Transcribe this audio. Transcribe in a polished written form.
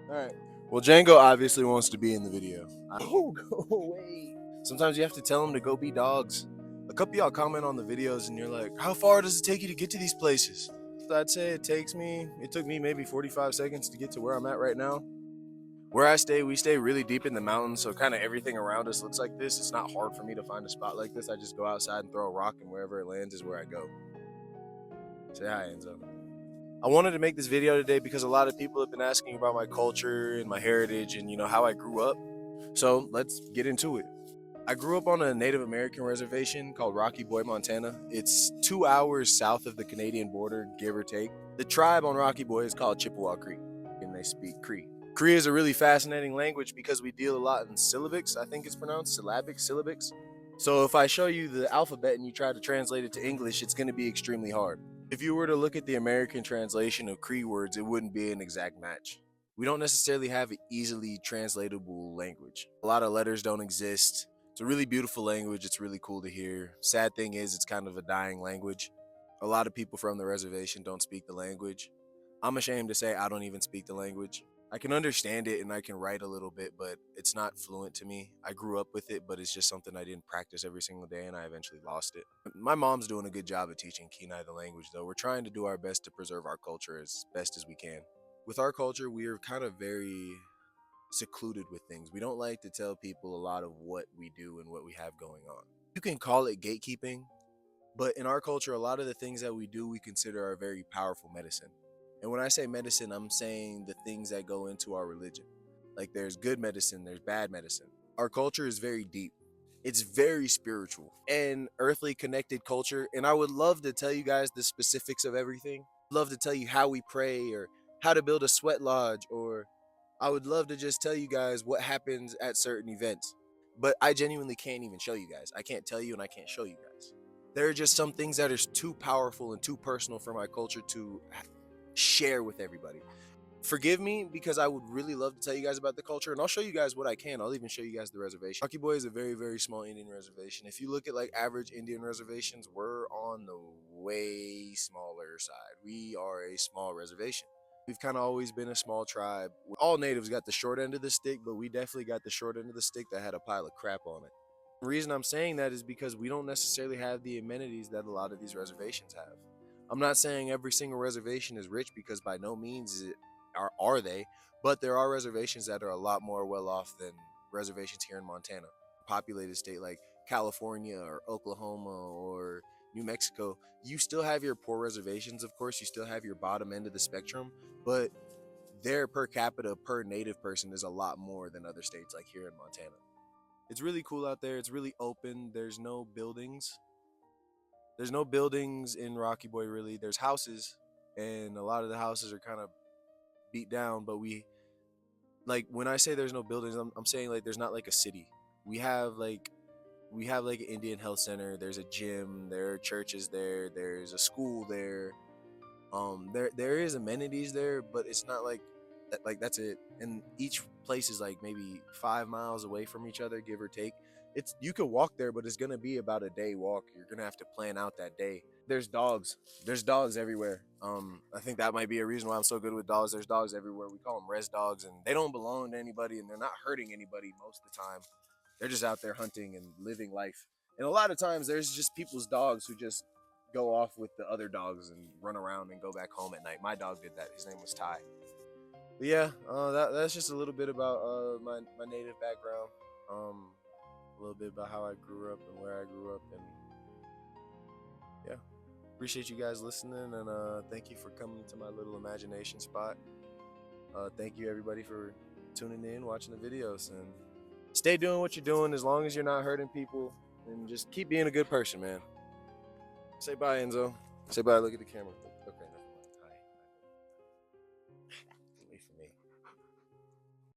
All right. Well, Django obviously wants to be in the video. Oh, go away. Sometimes you have to tell them to go be dogs. A couple of y'all comment on the videos and you're like, how far does it take you to get to these places? I'd say it took me maybe 45 seconds to get to where I'm at right now. Where I stay, we stay really deep in the mountains, so kind of everything around us looks like this. It's not hard for me to find a spot like this. I just go outside and throw a rock, and wherever it lands is where I go. Say hi, Enzo. I wanted to make this video today because a lot of people have been asking about my culture and my heritage and how I grew up. So let's get into it. I grew up on a Native American reservation called Rocky Boy, Montana. It's 2 hours south of the Canadian border, give or take. The tribe on Rocky Boy is called Chippewa Cree, and they speak Cree. Cree is a really fascinating language because we deal a lot in syllabics. I think it's pronounced syllabics. So if I show you the alphabet and you try to translate it to English, it's going to be extremely hard. If you were to look at the American translation of Cree words, it wouldn't be an exact match. We don't necessarily have an easily translatable language. A lot of letters don't exist. It's a really beautiful language. It's really cool to hear. Sad thing is, it's kind of a dying language. A lot of people from the reservation don't speak the language. I'm ashamed to say I don't even speak the language. I can understand it and I can write a little bit, but it's not fluent to me. I grew up with it, but it's just something I didn't practice every single day and I eventually lost it. My mom's doing a good job of teaching Kenai the language, though. We're trying to do our best to preserve our culture as best as we can. With our culture, we are kind of very secluded with things. We don't like to tell people a lot of what we do and what we have going on. You can call it gatekeeping, but in our culture, a lot of the things that we do, we consider are very powerful medicine. And when I say medicine, I'm saying the things that go into our religion. Like there's good medicine, there's bad medicine. Our culture is very deep. It's very spiritual and earthly connected culture. And I would love to tell you guys the specifics of everything. I'd love to tell you how we pray or how to build a sweat lodge, or I would love to just tell you guys what happens at certain events. But I genuinely can't even show you guys. I can't tell you and I can't show you guys. There are just some things that are too powerful and too personal for my culture to share with everybody. Forgive me because I would really love to tell you guys about the culture, and I'll show you guys what I can. I'll even show you guys the reservation. Rocky Boy is a very, very small Indian reservation. If you look at like average Indian reservations, we're on the way smaller side. We are a small reservation. We've kind of always been a small tribe. All natives got the short end of the stick, but we definitely got the short end of the stick that had a pile of crap on it. The reason I'm saying that is because we don't necessarily have the amenities that a lot of these reservations have. I'm not saying every single reservation is rich because by no means are they, but there are reservations that are a lot more well off than reservations here in Montana. Populated state like California or Oklahoma or New Mexico, you still have your poor reservations, of course, you still have your bottom end of the spectrum, but their per capita per native person is a lot more than other states like here in Montana. It's really cool out there. It's really open. There's no buildings. There's no buildings in Rocky Boy really. There's houses, and a lot of the houses are kind of beat down, but we like when I say there's no buildings, I'm saying like there's not like a city. We have like an Indian health center, there's a gym, there are churches there, there's a school there. There is amenities there, but it's not like that, like that's it. And each place is like maybe 5 miles away from each other, give or take. It's you can walk there, but it's gonna be about a day walk. You're gonna have to plan out that day. There's dogs. There's dogs everywhere. I think that might be a reason why I'm so good with dogs. There's dogs everywhere. We call them res dogs, and they don't belong to anybody, and they're not hurting anybody most of the time. They're just out there hunting and living life. And a lot of times, there's just people's dogs who just go off with the other dogs and run around and go back home at night. My dog did that. His name was Ty. But yeah, that's just a little bit about my native background. A little bit about how I grew up and where I grew up, and yeah, appreciate you guys listening, and thank you for coming to my little imagination spot. Thank you everybody for tuning in, watching the videos, and stay doing what you're doing as long as you're not hurting people, and just keep being a good person, man. Say bye, Enzo. Say bye. Look at the camera.